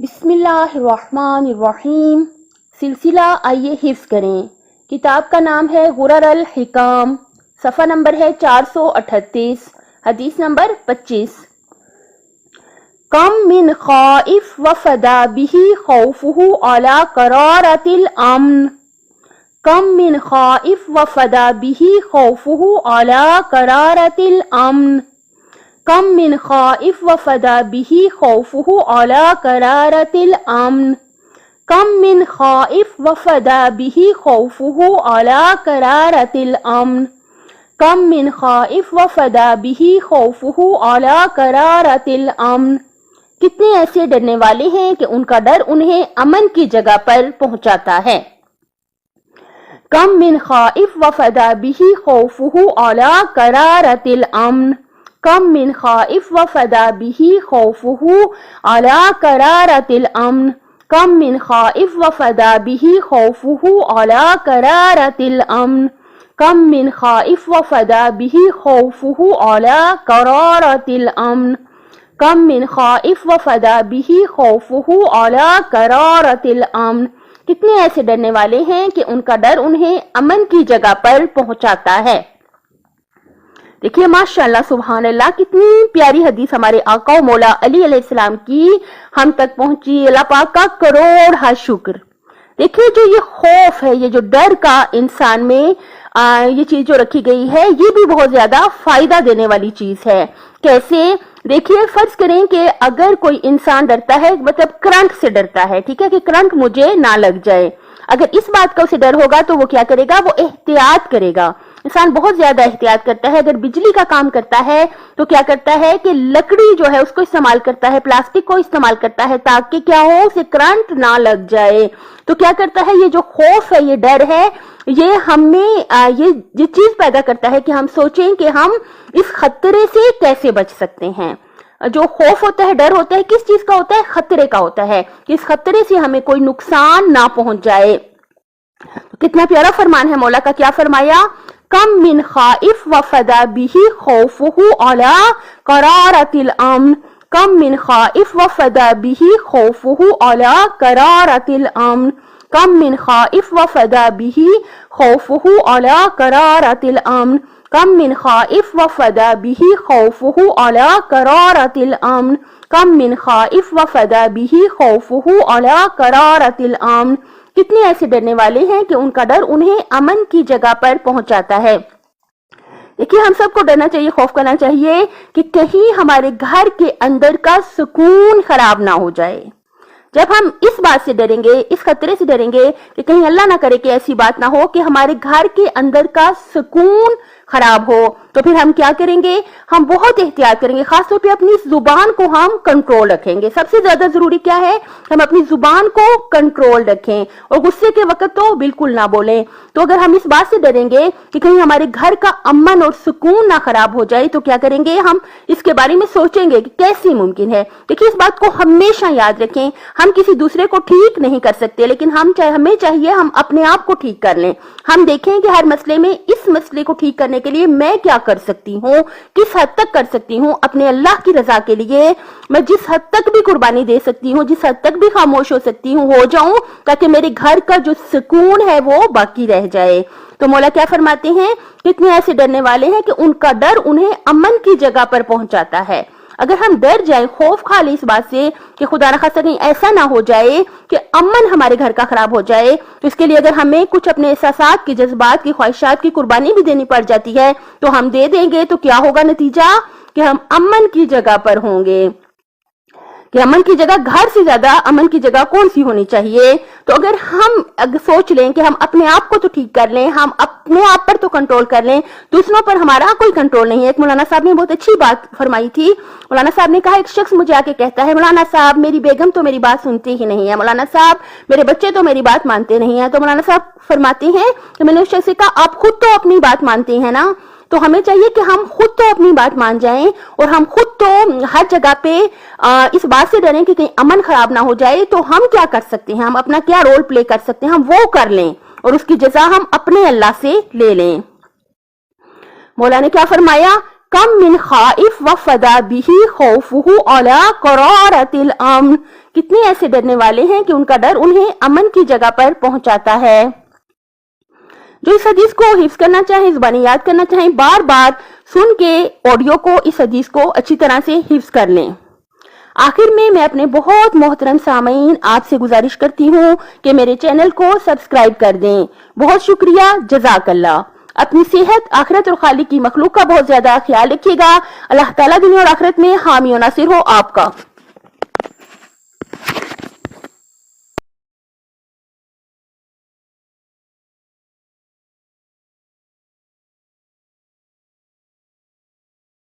بسم اللہ الرحمن الرحیم۔ سلسلہ آئیے حفظ کریں۔ کتاب کا نام ہے غرر الحکام، صفحہ نمبر ہے 438، حدیث نمبر 25۔ کم من خائف وفدا به خوفه علی قرارۃ الامن۔ کم من خائف وفدا به خوفه علی قرارۃ الامن۔ کم من خائف وفدا به خوفه علی قرارۃ الامن۔ کم من خائف وفدا به خوفه علی قرارۃ الامن۔ کم من خائف وفدا به خوفه علی قرارۃ الامن۔ کتنے ایسے ڈرنے والے ہیں کہ ان کا ڈر انہیں امن کی جگہ پر پہنچاتا ہے۔ کم من خائف وفدا به خوفه علی قرارۃ الامن۔ کم من خائف وفدا به خوفه علی قرارۃ الامن۔ کم من خائف وفدا به خوفه علی قرارۃ الامن۔ کم من خائف وفدا به خوفه علی قرارۃ الامن۔ کم من خائف وفدا به خوفه علی قرارۃ الامن۔ کتنے ایسے ڈرنے والے ہیں کہ ان کا ڈر انہیں امن کی جگہ پر پہنچاتا ہے۔ دیکھیے ماشاءاللہ سبحان اللہ، کتنی پیاری حدیث ہمارے آقا و مولا علی علیہ السلام کی ہم تک پہنچی۔ اللہ پاک کا کروڑ شکر۔ دیکھیے جو یہ خوف ہے، یہ جو ڈر کا انسان میں یہ چیز جو رکھی گئی ہے، یہ بھی بہت زیادہ فائدہ دینے والی چیز ہے۔ کیسے؟ دیکھیے فرض کریں کہ اگر کوئی انسان ڈرتا ہے، مطلب کرنٹ سے ڈرتا ہے، ٹھیک ہے، کہ کرنٹ مجھے نہ لگ جائے، اگر اس بات کا اسے ڈر ہوگا تو وہ کیا کرے گا؟ وہ احتیاط کرے گا۔ انسان بہت زیادہ احتیاط کرتا ہے۔ اگر بجلی کا کام کرتا ہے تو کیا کرتا ہے کہ لکڑی جو ہے اس کو استعمال کرتا ہے، پلاسٹک کو استعمال کرتا ہے تاکہ کیا ہو، اسے کرنٹ نہ لگ جائے۔ تو کیا کرتا ہے، یہ جو خوف ہے، یہ ڈر ہے، یہ ہمیں یہ چیز پیدا کرتا ہے کہ ہم سوچیں کہ ہم اس خطرے سے کیسے بچ سکتے ہیں۔ جو خوف ہوتا ہے، ڈر ہوتا ہے، کس چیز کا ہوتا ہے؟ خطرے کا ہوتا ہے کہ اس خطرے سے ہمیں کوئی نقصان نہ پہنچ جائے۔ کتنا پیارا فرمان ہے مولا کا، کیا فرمایا؟ کم من خائف وفدا به خوفه علی قرارۃ الامن۔ کم من خائف وفدا به خوفه علی قرارۃ الامن۔ کم من خائف وفدا به خوفه علی قرارۃ الامن۔ کم من خائف وفدا به خوفه علی قرارۃ الامن۔ کم من خائف وفدا به خوفه علی قرارۃ الامن۔ کتنے ایسے ڈرنے والے ہیں کہ ان کا ڈر انہیں امن کی جگہ پر پہنچاتا ہے۔ دیکھیے ہم سب کو ڈرنا چاہیے، خوف کرنا چاہیے کہ کہیں ہمارے گھر کے اندر کا سکون خراب نہ ہو جائے۔ جب ہم اس بات سے ڈریں گے، اس خطرے سے ڈریں گے کہ کہیں اللہ نہ کرے کہ ایسی بات نہ ہو کہ ہمارے گھر کے اندر کا سکون خراب ہو، تو پھر ہم کیا کریں گے؟ ہم بہت احتیاط کریں گے، خاص طور پہ اپنی زبان کو ہم کنٹرول رکھیں گے۔ سب سے زیادہ ضروری کیا ہے؟ ہم اپنی زبان کو کنٹرول رکھیں اور غصے کے وقت تو بالکل نہ بولیں۔ تو اگر ہم اس بات سے ڈریں گے کہ کہیں ہمارے گھر کا امن اور سکون نہ خراب ہو جائے تو کیا کریں گے؟ ہم اس کے بارے میں سوچیں گے کہ کیسے ممکن ہے۔ دیکھیے اس بات کو ہمیشہ یاد رکھیں، ہم کسی دوسرے کو ٹھیک نہیں کر سکتے، لیکن ہمیں چاہیے ہم اپنے آپ کو ٹھیک کر لیں۔ ہم دیکھیں کہ ہر مسئلے میں اس مسئلے کو ٹھیک کرنے کے لیے میں کیا کر سکتی ہوں، کس حد تک کر سکتی ہوں اپنے اللہ کی رضا کے لیے۔ میں جس حد تک بھی قربانی دے سکتی ہوں، جس حد تک بھی خاموش ہو سکتی ہوں ہو جاؤں، تاکہ میرے گھر کا جو سکون ہے وہ باقی رہ جائے۔ تو مولا کیا فرماتے ہیں؟ کتنے ایسے ڈرنے والے ہیں کہ ان کا ڈر انہیں امن کی جگہ پر پہنچاتا ہے۔ اگر ہم ڈر جائیں، خوف کھا لیں اس بات سے کہ خدا نخواستہ کہیں ایسا نہ ہو جائے کہ امن ہمارے گھر کا خراب ہو جائے، تو اس کے لیے اگر ہمیں کچھ اپنے احساسات کی، جذبات کی، خواہشات کی قربانی بھی دینی پڑ جاتی ہے تو ہم دے دیں گے۔ تو کیا ہوگا نتیجہ؟ کہ ہم امن کی جگہ پر ہوں گے۔ کہ امن کی جگہ، گھر سے زیادہ امن کی جگہ کون سی ہونی چاہیے؟ تو اگر ہم سوچ لیں کہ ہم اپنے آپ کو تو ٹھیک کر لیں، ہم اپنے آپ پر تو کنٹرول کر لیں، دوسروں پر ہمارا کوئی کنٹرول نہیں ہے۔ ایک مولانا صاحب نے بہت اچھی بات فرمائی تھی۔ مولانا صاحب نے کہا، ایک شخص مجھے آ کے کہتا ہے، مولانا صاحب میری بیگم تو میری بات سنتی ہی نہیں ہے، مولانا صاحب میرے بچے تو میری بات مانتے نہیں ہیں۔ تو مولانا صاحب فرماتے ہیں کہ میں نے اس شخص سے کہا، آپ خود تو اپنی بات مانتے ہیں نا؟ تو ہمیں چاہیے کہ ہم خود تو اپنی بات مان جائیں اور ہم خود تو ہر جگہ پہ اس بات سے ڈریں کہ کہیں امن خراب نہ ہو جائے۔ تو ہم کیا کر سکتے ہیں؟ ہم اپنا کیا رول پلے کر سکتے ہیں؟ ہم وہ کر لیں اور اس کی جزا ہم اپنے اللہ سے لے لیں۔ مولا نے کیا فرمایا؟ کم من خائف وفدا بہ خوفہ علی قرارۃ الامن، کتنے ایسے ڈرنے والے ہیں کہ ان کا ڈر انہیں امن کی جگہ پر پہنچاتا ہے۔ جو اس حدیث کو حفظ کرنا چاہیں، زبانی یاد کرنا چاہیں، بار بار سن کے آڈیو کو اس حدیث کو اچھی طرح سے حفظ کر لیں۔ آخر میں اپنے بہت محترم سامعین آپ سے گزارش کرتی ہوں کہ میرے چینل کو سبسکرائب کر دیں۔ بہت شکریہ، جزاک اللہ۔ اپنی صحت، آخرت اور خالق کی مخلوق کا بہت زیادہ خیال رکھیے گا۔ اللہ تعالیٰ دنیا اور آخرت میں حامی و ناصر ہو آپ کا۔